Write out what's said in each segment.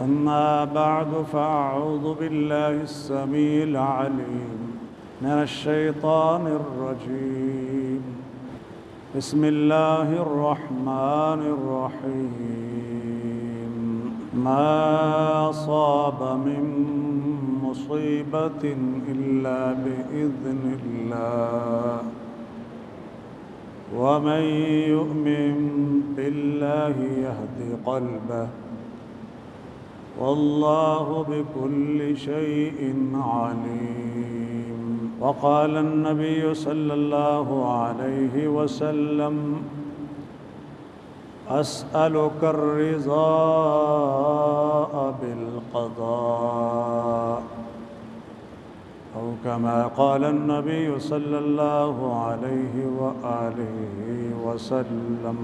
أما بعد فأعوذ بالله السميع العليم من الشيطان الرجيم. بسم الله الرحمن الرحيم. ما أصاب من مصيبة إلا بإذن الله ومن يؤمن بالله يهد قلبه والله بكل شيء عليم. وقال النبي صلى الله عليه وسلم أسألك الرضا بالقضاء أو كما قال النبي صلی اللہ علیہ وآلہ وسلم۔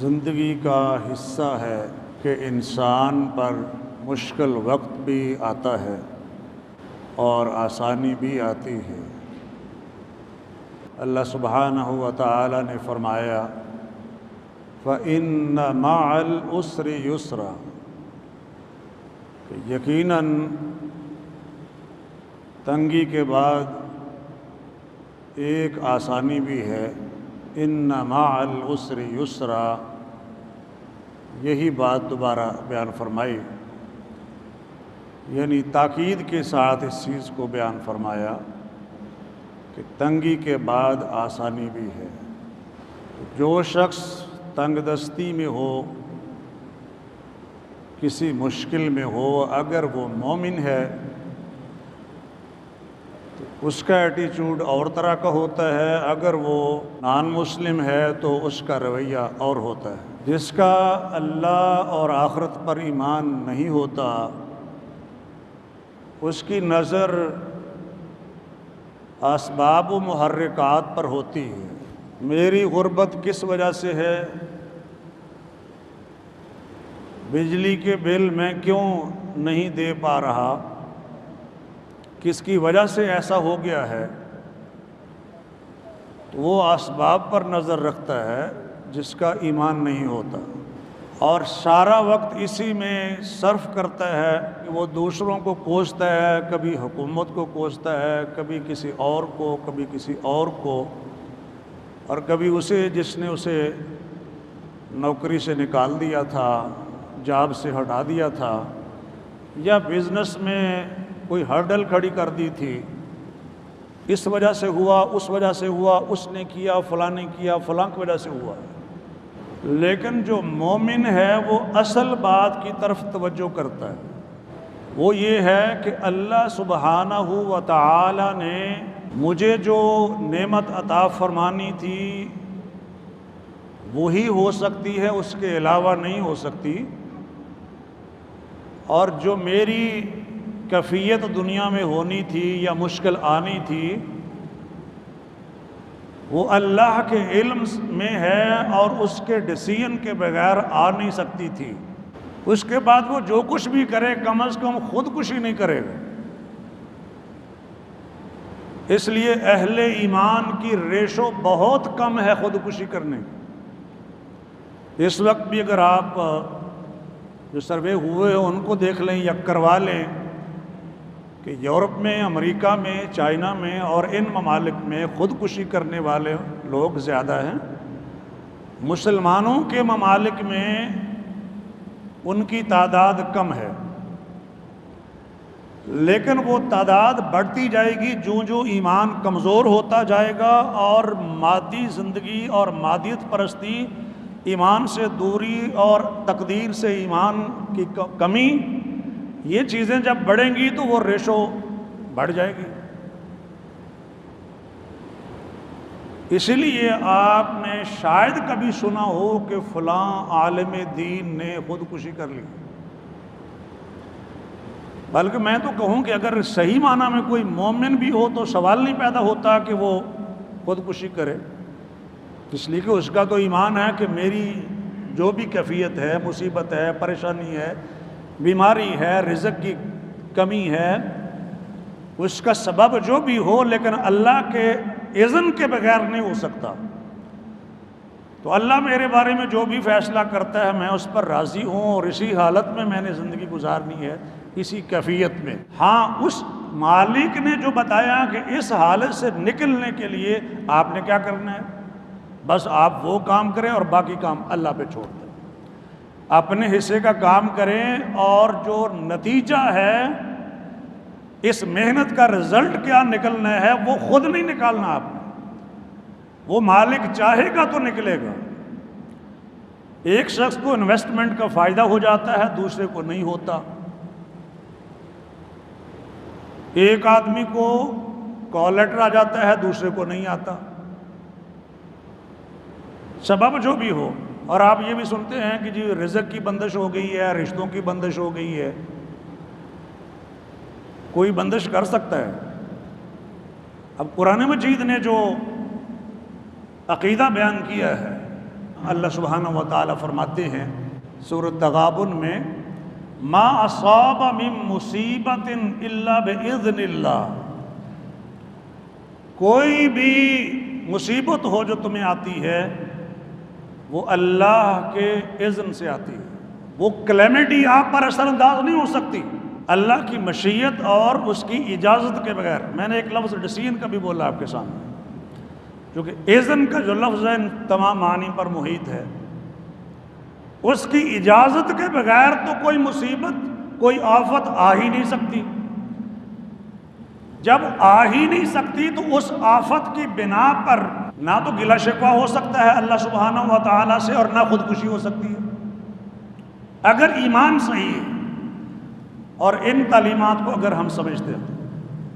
زندگی کا حصہ ہے کہ انسان پر مشکل وقت بھی آتا ہے اور آسانی بھی آتی ہے۔ اللہ سبحانہ و تعالی نے فرمایا فَإِنَّ مَعَ الْعُسْرِ يُسْرًا، یقیناً تنگی کے بعد ایک آسانی بھی ہے۔ اِنَّ مَعَ الْعُسْرِ يُسْرًا، یہی بات دوبارہ بیان فرمائی، یعنی تاکید کے ساتھ اس چیز کو بیان فرمایا کہ تنگی کے بعد آسانی بھی ہے۔ جو شخص تنگ دستی میں ہو، کسی مشکل میں ہو، اگر وہ مومن ہے تو اس کا ایٹیچیوڈ اور طرح کا ہوتا ہے، اگر وہ نان مسلم ہے تو اس کا رویہ اور ہوتا ہے۔ جس کا اللہ اور آخرت پر ایمان نہیں ہوتا، اس کی نظر اسباب و محرکات پر ہوتی ہے۔ میری غربت کس وجہ سے ہے؟ بجلی کے بل میں کیوں نہیں دے پا رہا؟ کس کی وجہ سے ایسا ہو گیا ہے؟ وہ اسباب پر نظر رکھتا ہے جس کا ایمان نہیں ہوتا، اور سارا وقت اسی میں صرف کرتا ہے کہ وہ دوسروں کو کوستا ہے، کبھی حکومت کو کوستا ہے، کبھی کسی اور کو، کبھی کسی اور کو، اور کبھی اسے جس نے اسے نوکری سے نکال دیا تھا، جاب سے ہٹا دیا تھا، یا بزنس میں کوئی ہرڈل کھڑی کر دی تھی، اس وجہ سے ہوا، اس وجہ سے ہوا، اس نے کیا، فلاں نے کیا، فلاں کی وجہ سے ہوا۔ لیکن جو مومن ہے وہ اصل بات کی طرف توجہ کرتا ہے، وہ یہ ہے کہ اللہ سبحانہ و تعالی نے مجھے جو نعمت عطا فرمانی تھی وہی ہو سکتی ہے، اس کے علاوہ نہیں ہو سکتی، اور جو میری کیفیت دنیا میں ہونی تھی یا مشکل آنی تھی وہ اللہ کے علم میں ہے، اور اس کے ڈیسیژن کے بغیر آ نہیں سکتی تھی۔ اس کے بعد وہ جو کچھ بھی کرے کم از کم خودکشی نہیں کرے گا۔ اس لیے اہل ایمان کی ریشو بہت کم ہے خودکشی کرنے کی۔ اس وقت بھی اگر آپ جو سروے ہوئے ہیں ان کو دیکھ لیں یا کروا لیں کہ یورپ میں، امریکہ میں، چائنا میں اور ان ممالک میں خودکشی کرنے والے لوگ زیادہ ہیں۔ مسلمانوں کے ممالک میں ان کی تعداد کم ہے، لیکن وہ تعداد بڑھتی جائے گی جو جو ایمان کمزور ہوتا جائے گا، اور مادی زندگی اور مادیت پرستی، ایمان سے دوری اور تقدیر سے ایمان کی کمی، یہ چیزیں جب بڑھیں گی تو وہ ریشو بڑھ جائے گی۔ اسی لیے آپ نے شاید کبھی سنا ہو کہ فلاں عالم دین نے خودکشی کر لی، بلکہ میں تو کہوں کہ اگر صحیح معنی میں کوئی مومن بھی ہو تو سوال نہیں پیدا ہوتا کہ وہ خودکشی کرے، اس لیے کہ اس کا تو ایمان ہے کہ میری جو بھی کیفیت ہے، مصیبت ہے، پریشانی ہے، بیماری ہے، رزق کی کمی ہے، اس کا سبب جو بھی ہو لیکن اللہ کے اذن کے بغیر نہیں ہو سکتا۔ تو اللہ میرے بارے میں جو بھی فیصلہ کرتا ہے میں اس پر راضی ہوں، اور اسی حالت میں میں نے زندگی گزارنی ہے، اسی کیفیت میں۔ ہاں، اس مالک نے جو بتایا کہ اس حالت سے نکلنے کے لیے آپ نے کیا کرنا ہے، بس آپ وہ کام کریں اور باقی کام اللہ پہ چھوڑ دیں، اپنے حصے کا کام کریں، اور جو نتیجہ ہے اس محنت کا رزلٹ کیا نکلنا ہے وہ خود نہیں نکالنا آپ نے، وہ مالک چاہے گا تو نکلے گا۔ ایک شخص کو انویسٹمنٹ کا فائدہ ہو جاتا ہے، دوسرے کو نہیں ہوتا۔ ایک آدمی کو کال لیٹر آ جاتا ہے، دوسرے کو نہیں آتا، سبب جو بھی ہو۔ اور آپ یہ بھی سنتے ہیں کہ جی رزق کی بندش ہو گئی ہے، رشتوں کی بندش ہو گئی ہے۔ کوئی بندش کر سکتا ہے؟ اب قرآن مجید نے جو عقیدہ بیان کیا ہے، اللہ سبحانہ و تعالیٰ فرماتے ہیں سورۃ تغابن میں، ما اصاب من مصیبت الا باذن اللہ، کوئی بھی مصیبت ہو جو تمہیں آتی ہے وہ اللہ کے اذن سے آتی ہے، وہ کلیمٹی آپ پر اثر انداز نہیں ہو سکتی اللہ کی مشیت اور اس کی اجازت کے بغیر۔ میں نے ایک لفظ ڈسین کا بھی بولا آپ کے سامنے، کیونکہ اذن کا جو لفظ ہے تمام معنی پر محیط ہے، اس کی اجازت کے بغیر تو کوئی مصیبت، کوئی آفت آ ہی نہیں سکتی۔ جب آ ہی نہیں سکتی تو اس آفت کی بنا پر نہ تو گلہ شکوہ ہو سکتا ہے اللہ سبحانہ و تعالیٰ سے، اور نہ خودکشی ہو سکتی ہے اگر ایمان صحیح ہے اور ان تعلیمات کو اگر ہم سمجھتے ہیں۔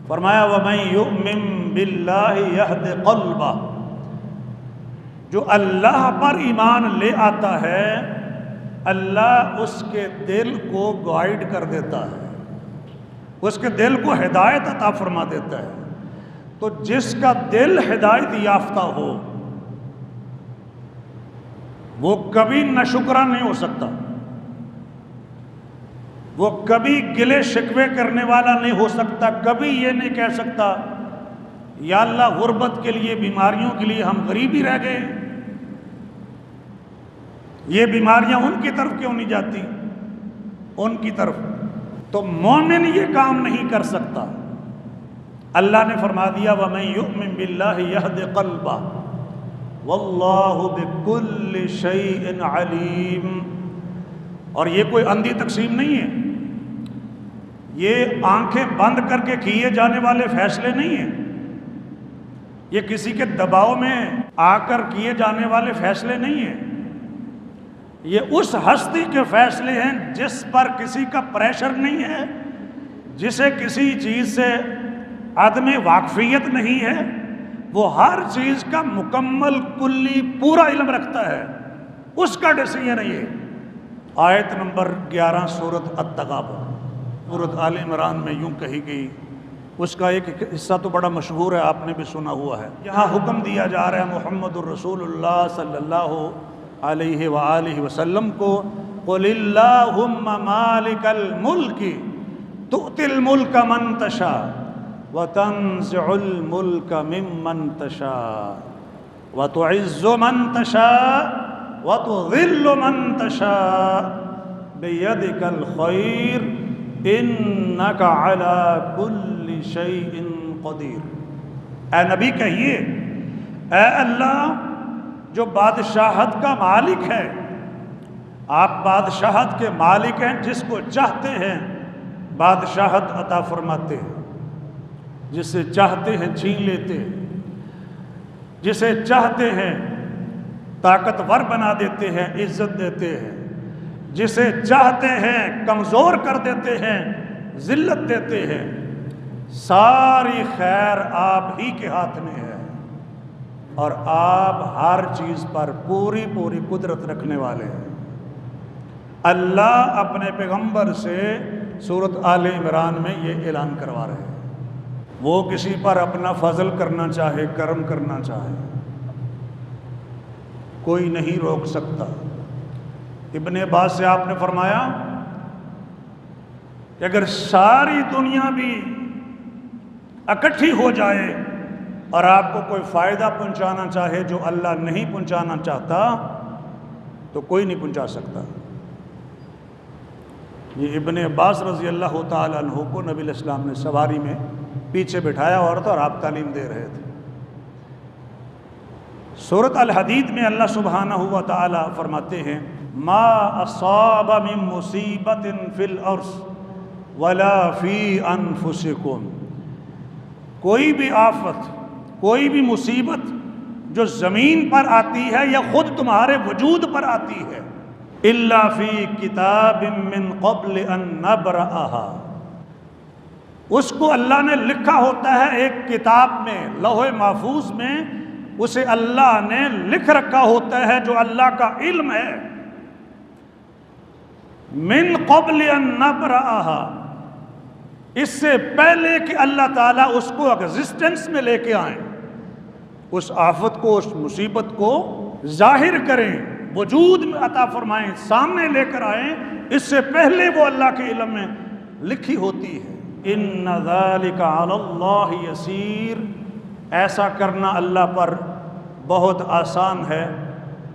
فرمایا وَمَن يُؤْمِن بِاللَّهِ يَهْدِ قَلْبَهُ، جو اللہ پر ایمان لے آتا ہے اللہ اس کے دل کو گائیڈ کر دیتا ہے، اس کے دل کو ہدایت عطا فرما دیتا ہے۔ تو جس کا دل ہدایت یافتہ ہو وہ کبھی ناشکرا نہیں ہو سکتا، وہ کبھی گلے شکوے کرنے والا نہیں ہو سکتا، کبھی یہ نہیں کہہ سکتا یا اللہ غربت کے لیے، بیماریوں کے لیے ہم غریب ہی رہ گئے، یہ بیماریاں ان کی طرف کیوں نہیں جاتی، ان کی طرف۔ تو مومن یہ کام نہیں کر سکتا۔ اللہ نے فرما دیا وَمَن يُؤْمِن بِاللَّهِ يَهْدِ قَلْبَهُ وَاللَّهُ بِكُلِّ شَيْءٍ عَلِيمٌ۔ اور یہ کوئی اندھی تقسیم نہیں ہے، یہ آنکھیں بند کر کے کیے جانے والے فیصلے نہیں ہیں، یہ کسی کے دباؤ میں آ کر کیے جانے والے فیصلے نہیں ہیں، یہ اس ہستی کے فیصلے ہیں جس پر کسی کا پریشر نہیں ہے، جسے کسی چیز سے عدم واقفیت نہیں ہے، وہ ہر چیز کا مکمل کلی پورا علم رکھتا ہے، اس کا ڈیسیژن ہے یہ۔ آیت نمبر 11 سورۃ التغابن، سورۃ آل عمران میں یوں کہی گئی، اس کا ایک حصہ تو بڑا مشہور ہے، آپ نے بھی سنا ہوا ہے۔ یہاں حکم دیا جا رہا ہے محمد الرسول اللہ صلی اللہ علیہ وآلہ وسلم کو، قل اللہم مالک الملک تؤتی الملک من تشاء وتنزع الملک ممن تشاء وتعز من تشاء وتذل من تشاء بیدک الخیر انک علی کل شیء قدیر۔ اے نبی کہیے، اے اللہ جو بادشاہت کا مالک ہے، آپ بادشاہت کے مالک ہیں، جس کو چاہتے ہیں بادشاہت عطا فرماتے ہیں، جسے چاہتے ہیں چھین لیتے ہیں، جسے چاہتے ہیں طاقتور بنا دیتے ہیں، عزت دیتے ہیں، جسے چاہتے ہیں کمزور کر دیتے ہیں، ذلت دیتے ہیں۔ ساری خیر آپ ہی کے ہاتھ میں ہے، اور آپ ہر چیز پر پوری پوری قدرت رکھنے والے ہیں۔ اللہ اپنے پیغمبر سے سورۃ آل عمران میں یہ اعلان کروا رہے ہیں، وہ کسی پر اپنا فضل کرنا چاہے، کرم کرنا چاہے، کوئی نہیں روک سکتا۔ ابن عباس سے آپ نے فرمایا کہ اگر ساری دنیا بھی اکٹھی ہو جائے اور آپ کو کوئی فائدہ پہنچانا چاہے جو اللہ نہیں پہنچانا چاہتا تو کوئی نہیں پہنچا سکتا۔ یہ ابن عباس رضی اللہ تعالیٰ عنہ کو نبی علیہ السلام نے سواری میں پیچھے بٹھایا اور آپ تعلیم دے رہے تھے۔ سورۃ الحدید میں اللہ سبحانہ و تعالیٰ فرماتے ہیں ما اصاب من مصیبت فی الارض ولا فی انفسکم، کوئی بھی آفت، کوئی بھی مصیبت جو زمین پر آتی ہے یا خود تمہارے وجود پر آتی ہے، الا فی کتاب من قبل ان نبرأہا، اس کو اللہ نے لکھا ہوتا ہے ایک کتاب میں، لوح محفوظ میں اسے اللہ نے لکھ رکھا ہوتا ہے جو اللہ کا علم ہے۔ من قبل ان نبرأہا، اس سے پہلے کہ اللہ تعالیٰ اس کو ایگزسٹنس میں لے کے آئیں، اس آفت کو، اس مصیبت کو ظاہر کریں، وجود میں عطا فرمائیں، سامنے لے کر آئیں، اس سے پہلے وہ اللہ کے علم میں لکھی ہوتی ہے۔ ان ذالک علی اللہ یسیر، ایسا کرنا اللہ پر بہت آسان ہے۔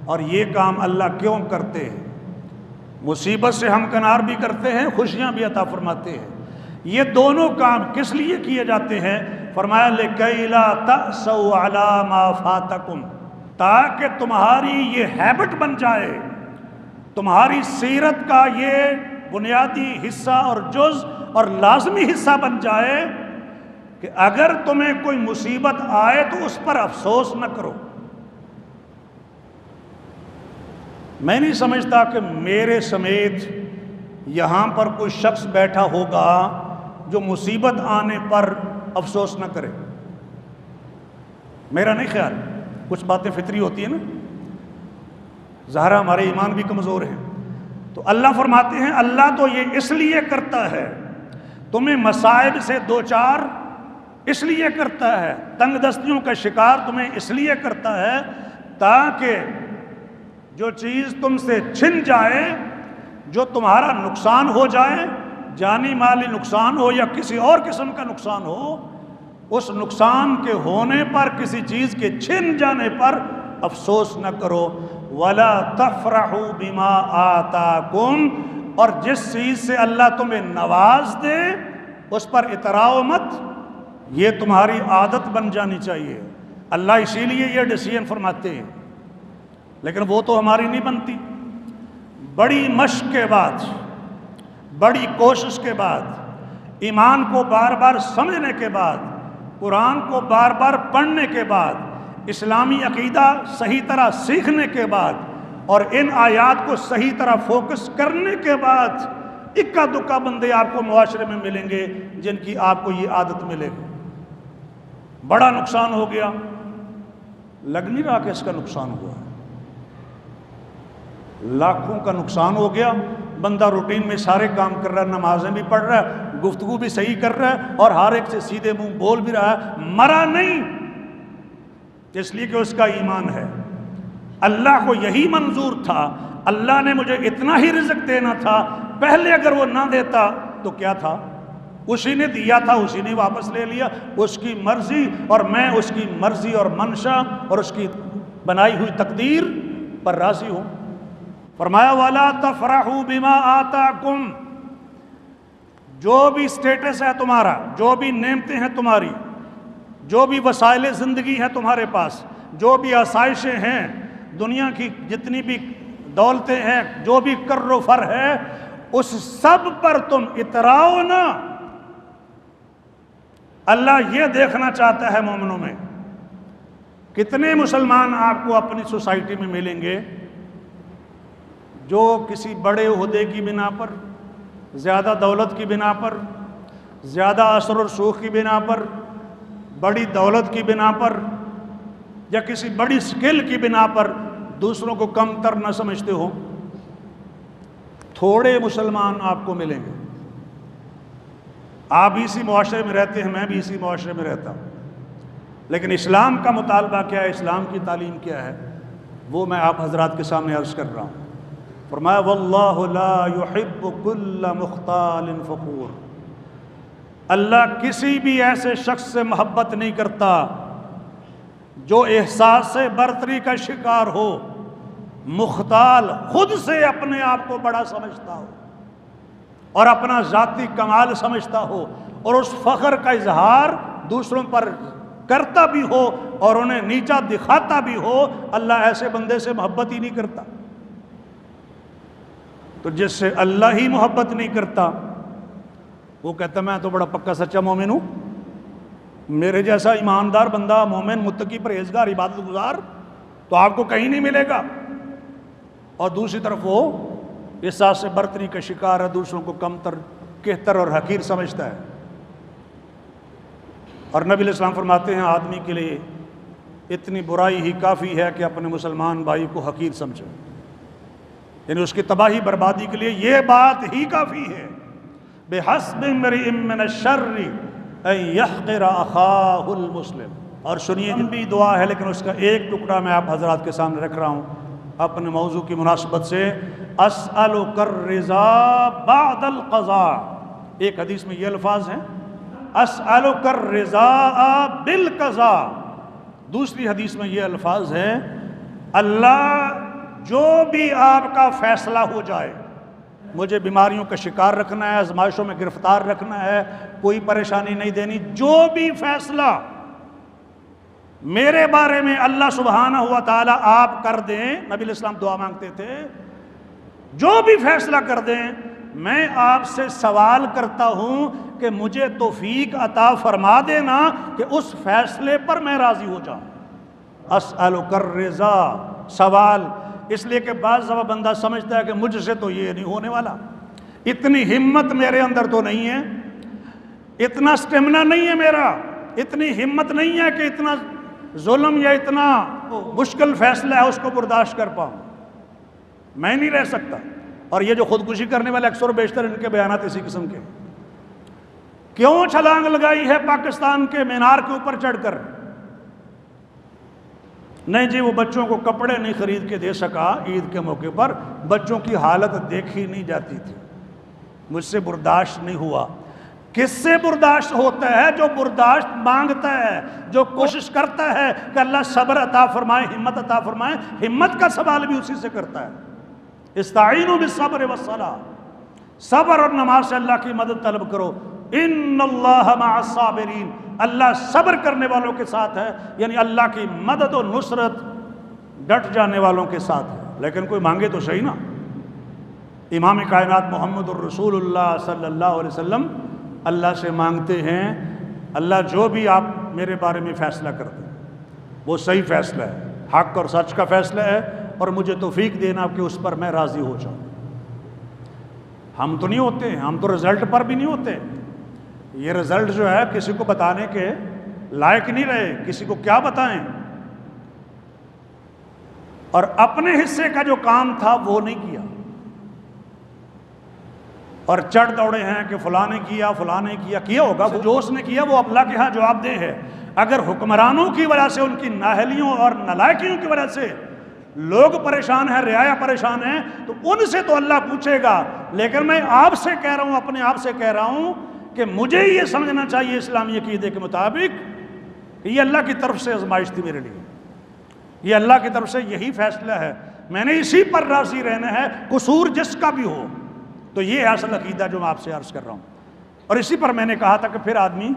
اور یہ کام اللہ کیوں کرتے ہیں؟ مصیبت سے ہمکنار بھی کرتے ہیں، خوشیاں بھی عطا فرماتے ہیں۔ یہ دونوں کام کس لیے کیے جاتے ہیں؟ فرمایا لِكَيْ لَا تَأْسَوْا عَلَىٰ مَا فَاتَكُمْ، تاکہ تمہاری یہ ہیبٹ بن جائے، تمہاری سیرت کا یہ بنیادی حصہ اور جز اور لازمی حصہ بن جائے کہ اگر تمہیں کوئی مصیبت آئے تو اس پر افسوس نہ کرو۔ میں نہیں سمجھتا کہ میرے سمیت یہاں پر کوئی شخص بیٹھا ہوگا جو مصیبت آنے پر افسوس نہ کرے، میرا نہیں خیال۔ کچھ باتیں فطری ہوتی ہیں نا، ظاہر ہمارے ایمان بھی کمزور ہیں، تو اللہ فرماتے ہیں اللہ تو یہ اس لیے کرتا ہے، تمہیں مصائب سے دوچار اس لیے کرتا ہے، تنگ دستیوں کا شکار تمہیں اس لیے کرتا ہے تاکہ جو چیز تم سے چھن جائے، جو تمہارا نقصان ہو جائے، جانی مالی نقصان ہو یا کسی اور قسم کا نقصان ہو، اس نقصان کے ہونے پر، کسی چیز کے چھن جانے پر افسوس نہ کرو۔ وَلَا تَفْرَحُوا بِمَا آتَاكُمْ، اور جس چیز سے اللہ تمہیں نواز دے اس پر اتراؤ مت، یہ تمہاری عادت بن جانی چاہیے۔ اللہ اسی لیے یہ ڈیسیژن فرماتے ہیں، لیکن وہ تو ہماری نہیں بنتی۔ بڑی مشق کے بعد، بڑی کوشش کے بعد، ایمان کو بار بار سمجھنے کے بعد، قرآن کو بار بار پڑھنے کے بعد، اسلامی عقیدہ صحیح طرح سیکھنے کے بعد اور ان آیات کو صحیح طرح فوکس کرنے کے بعد اکا دکا بندے آپ کو معاشرے میں ملیں گے جن کی آپ کو یہ عادت ملے گی۔ بڑا نقصان ہو گیا، لگ نہیں رہا کہ اس کا نقصان ہوا ہے، لاکھوں کا نقصان ہو گیا، بندہ روٹین میں سارے کام کر رہا ہے، نمازیں بھی پڑھ رہا ہے، گفتگو بھی صحیح کر رہا ہے اور ہر ایک سے سیدھے منہ بول بھی رہا ہے، مرا نہیں، اس لیے کہ اس کا ایمان ہے۔ اللہ کو یہی منظور تھا، اللہ نے مجھے اتنا ہی رزق دینا تھا، پہلے اگر وہ نہ دیتا تو کیا تھا؟ اسی نے دیا تھا، اسی نے واپس لے لیا، اس کی مرضی، اور میں اس کی مرضی اور منشا اور اس کی بنائی ہوئی تقدیر پر راضی ہوں۔ فرمایا وَلَا تَفْرَحُوا بِمَا آتَاكُمْ، جو بھی سٹیٹس ہے تمہارا، جو بھی نعمتیں ہیں تمہاری، جو بھی وسائل زندگی ہیں تمہارے پاس، جو بھی آسائشیں ہیں دنیا کی، جتنی بھی دولتیں ہیں، جو بھی کر و فر ہے، اس سب پر تم اتراؤ نہ۔ اللہ یہ دیکھنا چاہتا ہے مومنوں میں، کتنے مسلمان آپ کو اپنی سوسائٹی میں ملیں گے جو کسی بڑے عہدے کی بنا پر، زیادہ دولت کی بنا پر، زیادہ اثر و رسوخ کی بنا پر، بڑی دولت کی بنا پر یا کسی بڑی سکل کی بنا پر دوسروں کو کم تر نہ سمجھتے ہو۔ تھوڑے مسلمان آپ کو ملیں گے۔ آپ اسی معاشرے میں رہتے ہیں، میں بھی اسی معاشرے میں رہتا ہوں، لیکن اسلام کا مطالبہ کیا ہے، اسلام کی تعلیم کیا ہے، وہ میں آپ حضرات کے سامنے عرض کر رہا ہوں۔ فرمایا واللہ لا یحب کل مختال فخور، اللہ کسی بھی ایسے شخص سے محبت نہیں کرتا جو احساس سے برتری کا شکار ہو، مختال، خود سے اپنے آپ کو بڑا سمجھتا ہو اور اپنا ذاتی کمال سمجھتا ہو، اور اس فخر کا اظہار دوسروں پر کرتا بھی ہو اور انہیں نیچا دکھاتا بھی ہو، اللہ ایسے بندے سے محبت ہی نہیں کرتا۔ تو جس سے اللہ ہی محبت نہیں کرتا، وہ کہتا میں تو بڑا پکا سچا مومن ہوں، میرے جیسا ایماندار بندہ، مومن، متقی، پرہیزگار، عبادت گزار تو آپ کو کہیں نہیں ملے گا۔ اور دوسری طرف وہ احساس سے برتری کا شکار ہے، دوسروں کو کمتر، کہتر اور حقیر سمجھتا ہے۔ اور نبی علیہ السلام فرماتے ہیں آدمی کے لیے اتنی برائی ہی کافی ہے کہ اپنے مسلمان بھائی کو حقیر سمجھے، یعنی اس کی تباہی بربادی کے لیے یہ بات ہی کافی ہے۔ بِحَسْبِ امْرِئٍ مِّنَ الشَّرِّ أَن يَحْقِرَ أَخَاهُ الْمُسْلِمَ۔ اور سنیے، بھی دعا ہے لیکن اس کا ایک ٹکڑا میں آپ حضرات کے سامنے رکھ رہا ہوں اپنے موضوع کی مناسبت سے۔ أَسْأَلُكَ الرِّضَا بَعْدَ الْقَضَاءِ، ایک حدیث میں یہ الفاظ ہیں أَسْأَلُكَ الرِّضَا بِالْقَضَاءِ، دوسری حدیث میں یہ الفاظ ہیں اللہ جو بھی آپ کا فیصلہ ہو جائے، مجھے بیماریوں کا شکار رکھنا ہے، آزمائشوں میں گرفتار رکھنا ہے، کوئی پریشانی نہیں دینی، جو بھی فیصلہ میرے بارے میں اللہ سبحانہ و تعالی آپ کر دیں، نبی علیہ السلام دعا مانگتے تھے، جو بھی فیصلہ کر دیں میں آپ سے سوال کرتا ہوں کہ مجھے توفیق عطا فرما دینا کہ اس فیصلے پر میں راضی ہو جاؤں۔ اسألک الرضا، سوال، اس لیے کہ بعض دفعہ بندہ سمجھتا ہے کہ مجھ سے تو یہ نہیں ہونے والا، اتنی ہمت میرے اندر تو نہیں ہے، اتنا سٹیمنا نہیں ہے میرا، اتنی ہمت نہیں ہے کہ اتنا ظلم یا اتنا مشکل فیصلہ ہے اس کو برداشت کر پاؤں، میں نہیں رہ سکتا۔ اور یہ جو خودکشی کرنے والے اکثر و بیشتر ان کے بیانات اسی قسم کے، کیوں چھلانگ لگائی ہے پاکستان کے مینار کے اوپر چڑھ کر؟ نہیں جی وہ بچوں کو کپڑے نہیں خرید کے دے سکا عید کے موقع پر، بچوں کی حالت دیکھی نہیں جاتی تھی، مجھ سے برداشت نہیں ہوا۔ کس سے برداشت ہوتا ہے؟ جو برداشت مانگتا ہے، جو کوشش کرتا ہے کہ اللہ صبر عطا فرمائے، ہمت عطا فرمائے، ہمت کا سوال بھی اسی سے کرتا ہے۔ استعینوا بالصبر والصلاۃ، صبر اور نماز سے اللہ کی مدد طلب کرو۔ ان اللہ مع الصابرین، اللہ صبر کرنے والوں کے ساتھ ہے، یعنی اللہ کی مدد و نصرت ڈٹ جانے والوں کے ساتھ ہے۔ لیکن کوئی مانگے تو صحیح نا۔ امام کائنات محمد الرسول اللہ صلی اللہ علیہ وسلم اللہ سے مانگتے ہیں اللہ جو بھی آپ میرے بارے میں فیصلہ کر دیں وہ صحیح فیصلہ ہے، حق اور سچ کا فیصلہ ہے، اور مجھے توفیق دینا کہ اس پر میں راضی ہو جاؤں۔ ہم تو نہیں ہوتے، ہم تو رزلٹ پر بھی نہیں ہوتے، یہ رزلٹ جو ہے کسی کو بتانے کے لائق نہیں رہے، کسی کو کیا بتائیں، اور اپنے حصے کا جو کام تھا وہ نہیں کیا، اور چڑھ دوڑے ہیں کہ فلاں نے کیا، فلاں نے کیا ہوگا، جو اس نے کیا وہ اللہ کے ہاں جواب دہ ہے۔ اگر حکمرانوں کی وجہ سے، ان کی نااہلیوں اور نالائکیوں کی وجہ سے لوگ پریشان ہیں، رعایا پریشان ہیں، تو ان سے تو اللہ پوچھے گا، لیکن میں آپ سے کہہ رہا ہوں، اپنے آپ سے کہہ رہا ہوں کہ مجھے یہ سمجھنا چاہیے اسلامی عقیدے کے مطابق کہ یہ اللہ کی طرف سے آزمائش تھی میرے لیے، یہ اللہ کی طرف سے یہی فیصلہ ہے، میں نے اسی پر راضی رہنا ہے، قصور جس کا بھی ہو۔ تو یہ ہے اصل عقیدہ جو میں آپ سے عرض کر رہا ہوں، اور اسی پر میں نے کہا تھا کہ پھر آدمی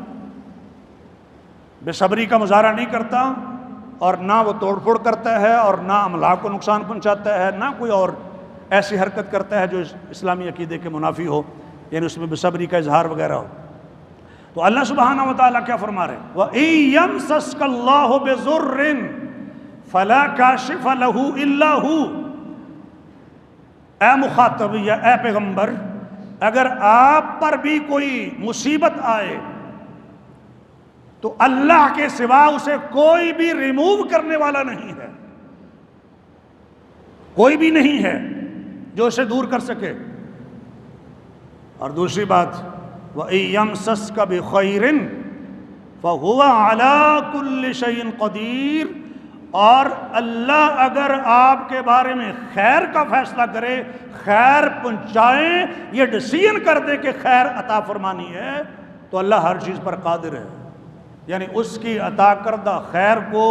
بے صبری کا مظاہرہ نہیں کرتا، اور نہ وہ توڑ پھوڑ کرتا ہے، اور نہ املاک کو نقصان پہنچاتا ہے، نہ کوئی اور ایسی حرکت کرتا ہے جو اسلامی عقیدے کے منافی ہو، یعنی اس میں بے صبری کا اظہار وغیرہ ہو۔ تو اللہ سبحانہ و تعالیٰ کیا فرما رہے ہیں؟ وَإِن يَمْسَسْكَ اللَّهُ بِضُرٍّ فَلَا كَاشِفَ لَهُ إِلَّا هُوَ۔ اے مخاطب یا اے پیغمبر، اگر آپ پر بھی کوئی مصیبت آئے تو اللہ کے سوا اسے کوئی بھی ریموو کرنے والا نہیں ہے، کوئی بھی نہیں ہے جو اسے دور کر سکے۔ اور دوسری بات وَإِن يَمْسَسْكَ بِخَيْرٍ فَهُوَ عَلَى كُلِّ شَيْءٍ قَدِيرٌ، اور اللہ اگر آپ کے بارے میں خیر کا فیصلہ کرے، خیر پہنچائیں، یہ ڈیسیژن کر دے کہ خیر عطا فرمانی ہے، تو اللہ ہر چیز پر قادر ہے، یعنی اس کی عطا کردہ خیر کو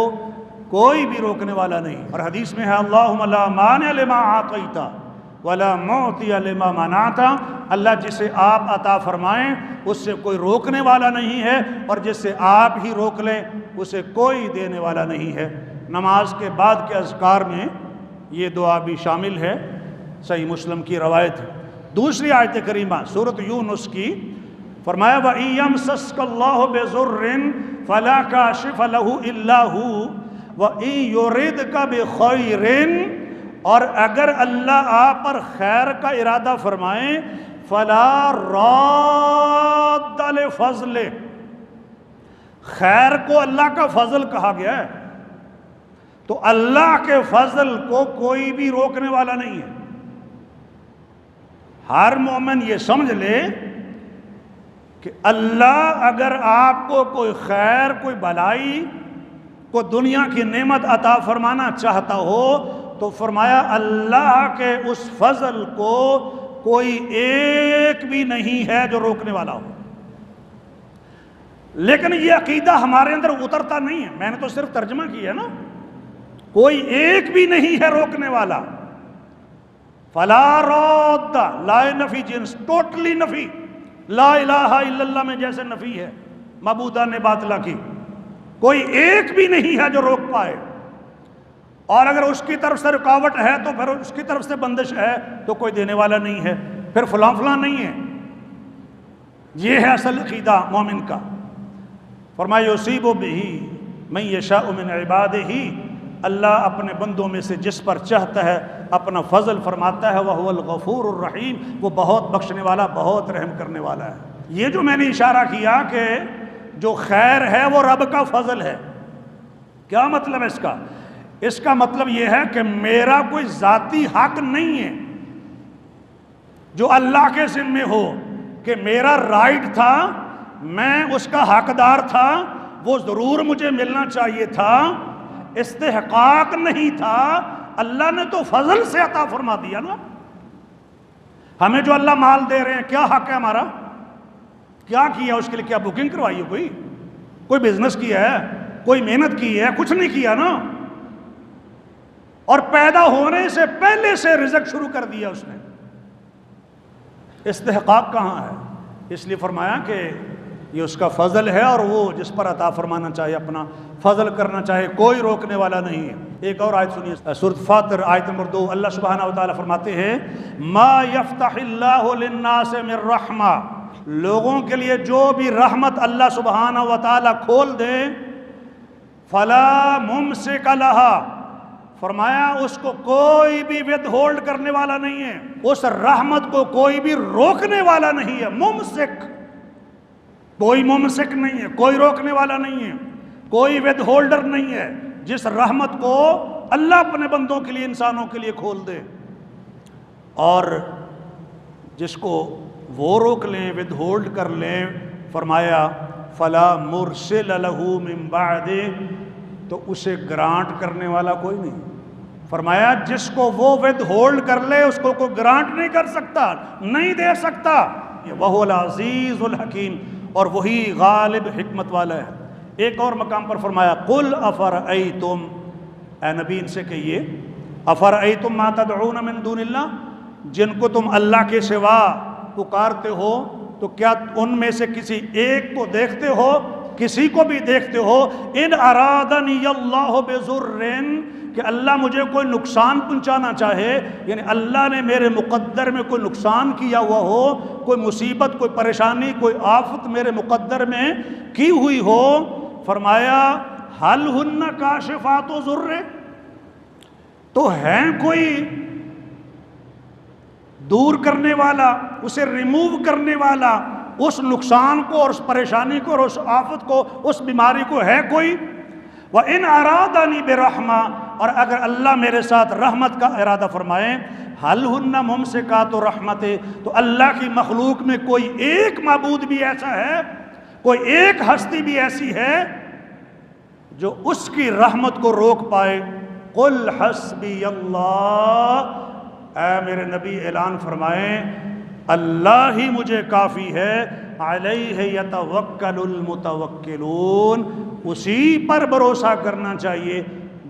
کوئی بھی روکنے والا نہیں. اور حدیث میں ہے اللہم لا مانع لما اعطیت ولا معطی لما منعت، اللہ جسے آپ عطا فرمائیں اس سے کوئی روکنے والا نہیں ہے، اور جس سے آپ ہی روک لیں اسے کوئی دینے والا نہیں ہے. نماز کے بعد کے اذکار میں یہ دعا بھی شامل ہے، صحیح مسلم کی روایت ہے. دوسری آیت کریمہ سورۃ یونس کی فرمایا وَإِن يَمْسَسْكَ اللَّهُ بِضُرٍّ فَلَا كَاشِفَ لَهُ إِلَّا هُوَ وَإِن يُرِدْكَ بِخَيْرٍ، اور اگر اللہ آپ پر خیر کا ارادہ فرمائیں فَلَا رَادَّ لِفَضْلِهِ، خیر کو اللہ کا فضل کہا گیا ہے، تو اللہ کے فضل کو کوئی بھی روکنے والا نہیں ہے. ہر مومن یہ سمجھ لے کہ اللہ اگر آپ کو کوئی خیر، کوئی بھلائی، کوئی دنیا کی نعمت عطا فرمانا چاہتا ہو تو فرمایا اللہ کے اس فضل کو کوئی ایک بھی نہیں ہے جو روکنے والا ہو. لیکن یہ عقیدہ ہمارے اندر اترتا نہیں ہے. میں نے تو صرف ترجمہ کیا نا، کوئی ایک بھی نہیں ہے روکنے والا. فلا راد، لا نفی جنس، ٹوٹلی نفی. لا الہ الا اللہ میں جیسے نفی ہے معبودان باطلہ کی، کوئی ایک بھی نہیں ہے جو روک پائے. اور اگر اس کی طرف سے رکاوٹ ہے تو پھر اس کی طرف سے بندش ہے تو کوئی دینے والا نہیں ہے، پھر فلاں فلاں نہیں ہے. یہ ہے اصل عقیدہ مومن کا. فرمایا یصیب بہ من یشاء من عبادہ، اللہ اپنے بندوں میں سے جس پر چاہتا ہے اپنا فضل فرماتا ہے. وہو الغفور الرحیم، وہ بہت بخشنے والا، بہت رحم کرنے والا ہے. یہ جو میں نے اشارہ کیا کہ جو خیر ہے وہ رب کا فضل ہے، کیا مطلب ہے اس کا؟ اس کا مطلب یہ ہے کہ میرا کوئی ذاتی حق نہیں ہے جو اللہ کے ذمہ ہو کہ میرا رائٹ تھا، میں اس کا حقدار تھا، وہ ضرور مجھے ملنا چاہیے تھا، استحقاق نہیں تھا. اللہ نے تو فضل سے عطا فرما دیا نا. ہمیں جو اللہ مال دے رہے ہیں کیا حق ہے ہمارا؟ کیا کیا اس کے لیے؟ کیا بکنگ کروائی ہے؟ کوئی بزنس کیا ہے؟ کوئی محنت کی ہے؟ کچھ نہیں کیا نا. اور پیدا ہونے سے پہلے سے رزق شروع کر دیا اس نے. استحقاق کہاں ہے؟ اس لیے فرمایا کہ یہ اس کا فضل ہے، اور وہ جس پر عطا فرمانا چاہے اپنا فضل کرنا چاہے، کوئی روکنے والا نہیں ہے. ایک اور آیت سنیے، سورۃ فاطر آیت نمبر 2. اللہ سبحانہ و تعالیٰ فرماتے ہیں ما یفتح اللہ للناس من رحمہ، لوگوں کے لیے جو بھی رحمت اللہ سبحانہ و تعالیٰ کھول دے فلا ممسک لہا، فرمایا اس کو کوئی بھی ود ہولڈ کرنے والا نہیں ہے، اس رحمت کو کوئی بھی روکنے والا نہیں ہے. ممسک، کوئی ممسک نہیں ہے، کوئی روکنے والا نہیں ہے، کوئی ود ہولڈر نہیں ہے. جس رحمت کو اللہ اپنے بندوں کے لیے، انسانوں کے لیے کھول دے، اور جس کو وہ روک لیں، ود ہولڈ کر لیں، فرمایا فلا مرسل لہ من بعدہ، تو اسے گرانٹ کرنے والا کوئی نہیں. فرمایا جس کو وہ ود ہولڈ کر لے اس کو کوئی گرانٹ نہیں کر سکتا، نہیں دے سکتا. وہو العزیز الحکیم، اور وہی غالب حکمت والا ہے. ایک اور مقام پر فرمایا قل افرأیتم، اے نبی ان سے کہیے افرأیتم ما تدعون من دون اللہ، جن کو تم اللہ کے سوا پکارتے ہو تو کیا ان میں سے کسی ایک کو دیکھتے ہو، کسی کو بھی دیکھتے ہو؟ ان ارادنی اللہ بضر، کہ اللہ مجھے کوئی نقصان پہنچانا چاہے، یعنی اللہ نے میرے مقدر میں کوئی نقصان کیا ہوا ہو، کوئی مصیبت، کوئی پریشانی، کوئی آفت میرے مقدر میں کی ہوئی ہو، فرمایا حل ہن کاشفات ضر، تو ہیں کوئی دور کرنے والا، اسے ریموو کرنے والا، اس نقصان کو اور اس پریشانی کو اور اس آفت کو، اس بیماری کو ہے کوئی؟ وَإِنْ أَرَادَنِي بِرَحْمَةٍ، اور اگر اللہ میرے ساتھ رحمت کا ارادہ فرمائے، حل ہن ممسکات رحمت، تو اللہ کی مخلوق میں کوئی ایک معبود بھی ایسا ہے، کوئی ایک ہستی بھی ایسی ہے جو اس کی رحمت کو روک پائے. قل حسبی اللہ، اے میرے نبی اعلان فرمائیں اللہ ہی مجھے کافی ہے. علیہ یتوکل المتوکلون، اسی پر بھروسہ کرنا چاہیے